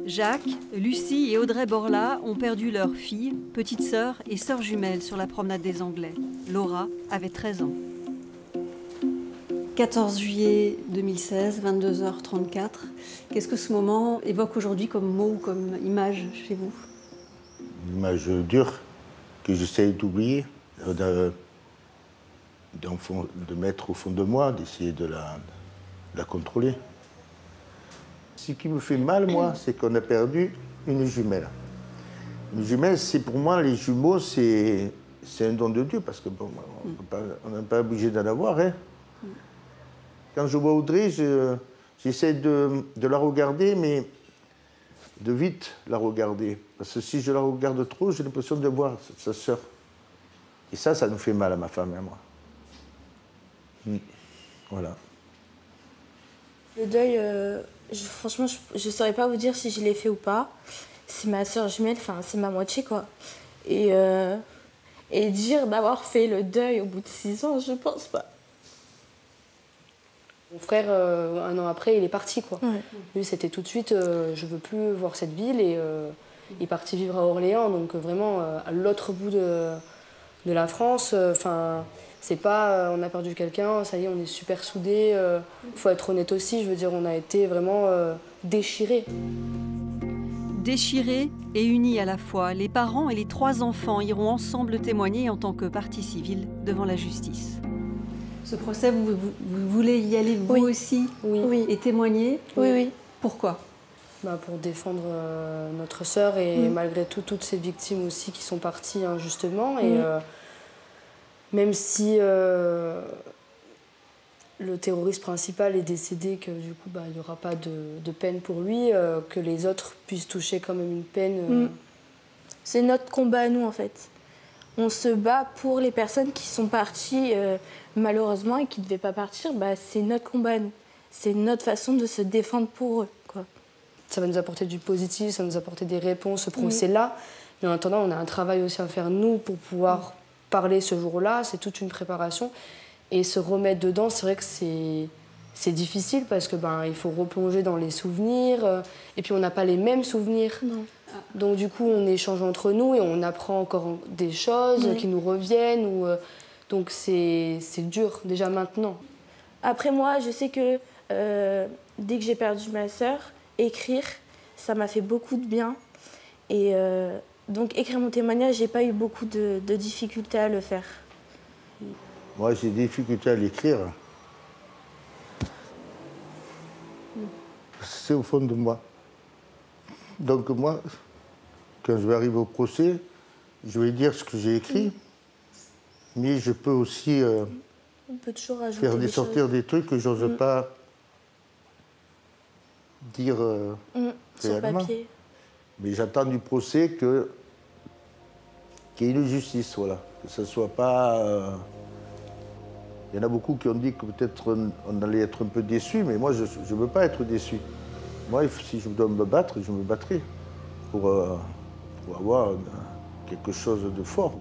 Jacques, Lucie et Audrey Borla ont perdu leur fille, petite sœur et sœur jumelle sur la promenade des Anglais. Laura avait 13 ans. 14 juillet 2016, 22h34. Qu'est-ce que ce moment évoque aujourd'hui comme mot ou comme image chez vous? Une image dure que j'essaie d'oublier, de mettre au fond de moi, d'essayer de la contrôler. Ce qui me fait mal, moi, c'est qu'on a perdu une jumelle. Une jumelle, c'est pour moi, les jumeaux, c'est un don de Dieu, parce que bon, on n'est pas obligé d'en avoir. Hein. Quand je vois Audrey, j'essaie de la regarder, mais de vite la regarder. Parce que si je la regarde trop, j'ai l'impression de voir sa sœur. Et ça nous fait mal à ma femme et à moi. Voilà. Le deuil, franchement, je ne saurais pas vous dire si je l'ai fait ou pas. C'est ma sœur jumelle, enfin, c'est ma moitié, quoi. Et dire d'avoir fait le deuil au bout de 6 ans, je pense pas. Mon frère, 1 an après, il est parti, quoi. Ouais. Lui, c'était tout de suite, je veux plus voir cette ville, et il est parti vivre à Orléans, donc vraiment à l'autre bout de la France. Enfin, c'est pas, on a perdu quelqu'un, ça y est, on est super soudés. Faut être honnête aussi, je veux dire, on a été vraiment déchirés. Déchirés et unis à la fois, les parents et les 3 enfants iront ensemble témoigner en tant que partie civile devant la justice. Ce procès, vous voulez y aller vous aussi Oui. et témoigner? Oui. Pourquoi? Pour défendre notre sœur et malgré tout, toutes ces victimes aussi qui sont parties injustement. Et même si le terroriste principal est décédé, que du coup, il n'y aura pas de peine pour lui, que les autres puissent toucher quand même une peine. C'est notre combat à nous, en fait. On se bat pour les personnes qui sont parties malheureusement et qui ne devaient pas partir. C'est notre combat à nous. C'est notre façon de se défendre pour eux, quoi. Ça va nous apporter du positif, ça va nous apporter des réponses, ce procès-là. Mais en attendant, on a un travail aussi à faire, nous, pour pouvoir parler ce jour-là. C'est toute une préparation. Et se remettre dedans, c'est vrai que c'est difficile parce que il faut replonger dans les souvenirs. Et puis, on n'a pas les mêmes souvenirs. Non. Donc, du coup, on échange entre nous et on apprend encore des choses qui nous reviennent. Donc, c'est dur, déjà maintenant. Après, moi, je sais que dès que j'ai perdu ma sœur, écrire, ça m'a fait beaucoup de bien. Et donc, écrire mon témoignage, j'ai pas eu beaucoup de difficultés à le faire. Moi, j'ai des difficultés à l'écrire. C'est au fond de moi. Donc moi, quand je vais arriver au procès, je vais dire ce que j'ai écrit, mais je peux aussi On peut toujours ajouter faire sortir des trucs que j'ose pas dire sur réellement. papier. Mais j'attends du procès qu'il y ait une justice, voilà. Que ce soit pas... Il y en a beaucoup qui ont dit que peut-être on allait être un peu déçus, mais moi, je ne veux pas être déçu. Moi, si je dois me battre, je me battrai pour avoir quelque chose de fort.